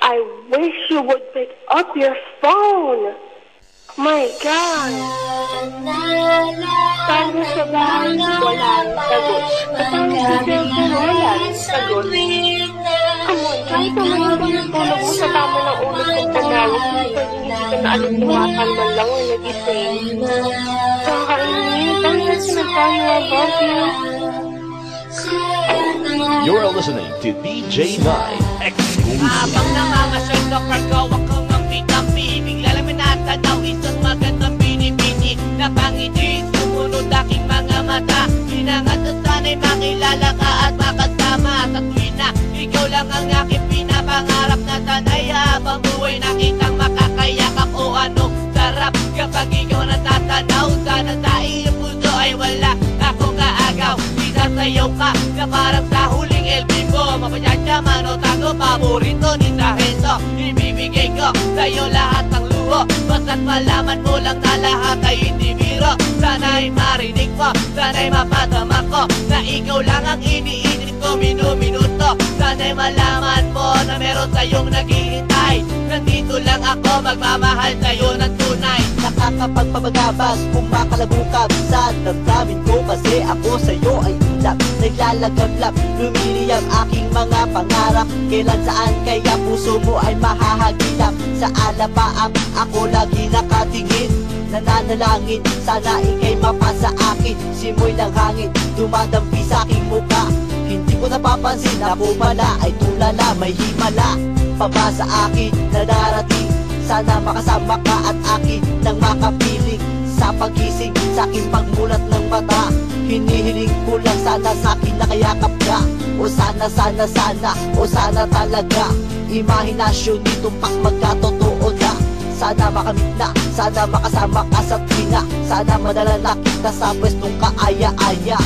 I wish you would pick up your phone. My God. Paano sa bahay wala ang sagot? Paano sa cellphone wala ang sagot? Amon, kahit naman yung pinagtulog mo sa tama ng ulo kong panalos, pwede hindi ka na alipungatan man lang o nag-ising. Kakainit, ang sinasabi about you. You're listening to DJ9 Exclusive. Habang namamasyal na kargawa kang mampi-tampi, bigla lang minatanaw isang magandang bini-bini na pangiti, sumunod aking mga mata. Hinangat na sana'y makilala ka at makasama sa tuwin na ikaw lang ang aking pinapangarap na sanay. Habang buhay nakitang makakayakap o anong sarap kapag ikaw natatanaw. Sana sa iyong puso ay wala akong kaagaw. Sayaw ka na parang sa huling LB mo. Mapasasyaman o tago, paborito ni Sargento. Ibibigay ko sa'yo lahat ng luho, basta't malaman mo lang na lahat ay hindi biro. Sana'y marinig mo, sana'y mapadama ko na ikaw lang ang iniisip ko minuto. Sana'y malaman mo na meron sa'yong naghihintay. Nandito lang ako, magmamahal sa'yo ng tunay. Nakakapagpabagabas, kumakalabukab sa damdamin ko, kasi ako sa'yo ay ulap. Naglalagablap, lumiliyam aking mga pangarap. Kailan saan kaya puso mo ay mahahagilap? Sa alapaap ako lagi nakatingin, nananalangin sana ika'y mapasa akin. Simoy ng hangin, dumadampi sa aking muka. Hindi ko napapansin, ako pala ay tulala, may himala pa ba sa akin na darating? Sana makasama ka at akin nang makapiling sa pagising, sa aking pagmulat ng mata. Hinihiling ko lang sana sa akin nakayakap ka. O sana, o sana talaga. Imahinasyon nitong magkatotoo na. Sana makamit na, sana makasama ka sa tina. Sana madala na kita sa pwestong kaaya-aya.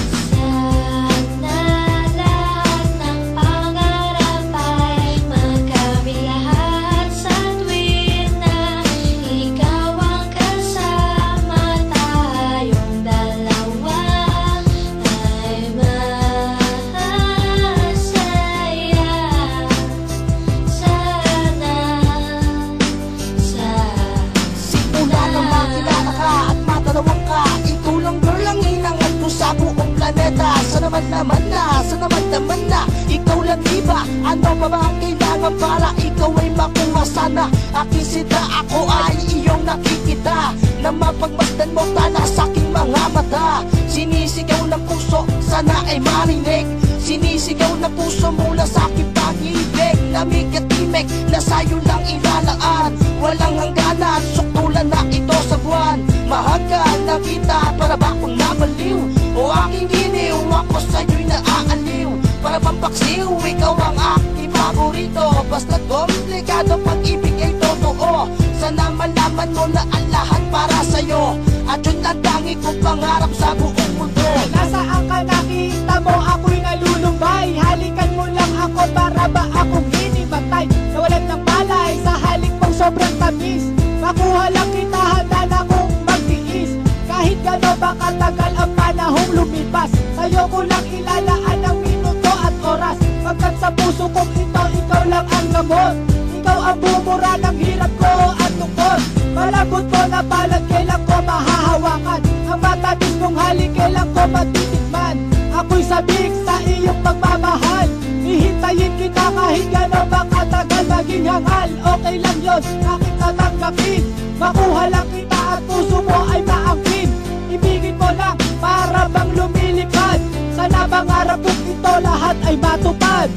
Sana naman na, ikaw lang diba? Ano pa ba ang kailangan para ikaw ay makuha? Sana aking sita, ako ay iyong nakikita, na mapagmasdan mo tala sa aking mga mata. Sinisigaw ng puso, sana ay marinig. Sinisigaw ng puso mula sa aking pag-ibig. Namig-at-imig na sa'yo lang ilalaan. Walang hangganan, suktulan na ito sa buwan. Mahagkan na kita, para ba akong nabaliw? O aking giniw, ako sa'yo'y naaaliw. Para pampaksiw, ikaw ang aking paborito. Basta't komplikado, pag-ibig ay totoo. Sana malaman mo na ang lahat para sa'yo, at yun ang tangi kong pangarap sa buong mundo. Nasaan ka, nakita mo ako'y nalulumbay? Halikan mo lang ako, para ba akong hinimatay? Nawalan ng palay sa halik mong sobrang tamis. Makuha lang kita, handa na kong magtiis. Kahit gano'n ba katagal ang panahong lumipas, sa'yo ko lang ilalaan ang minuto at oras. Pagkat sa puso kong ito, ikaw lang ang gamot. Ikaw ang bumura ng hirap ko at tungkol. Malambot ko na palad, kailan ko mahahawakan. Ang matamis mong halik, kailan ko matitikman. Ako'y sabik sa iyong pagmamahal. Hihintayin kita kahit gano'n ba katagal maging hangal. Okay lang yun, aking tatanggapin. Makuha lang kita at puso mo ay maangkin. Ibigin mo lang para bang lumilipad. Sana mangarap kong ito lahat ay matupad.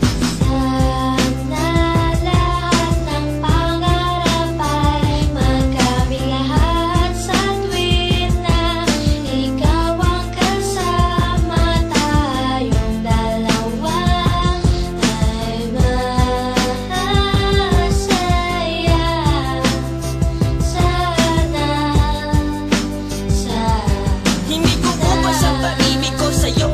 Hindi ko ubos ang pag-ibig ko sa'yo.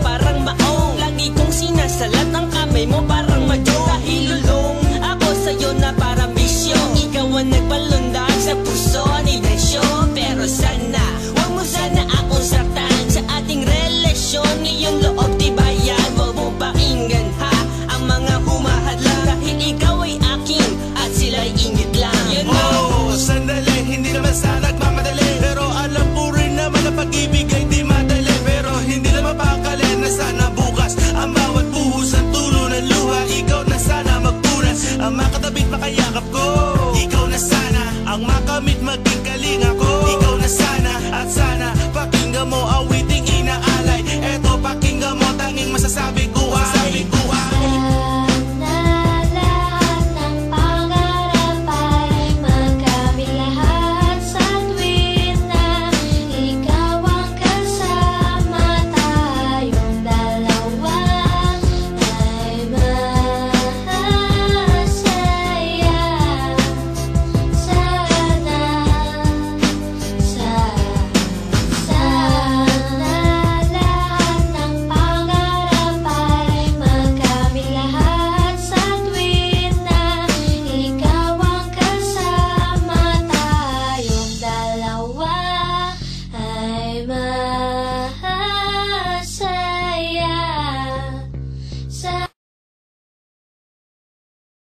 masasabi ko ay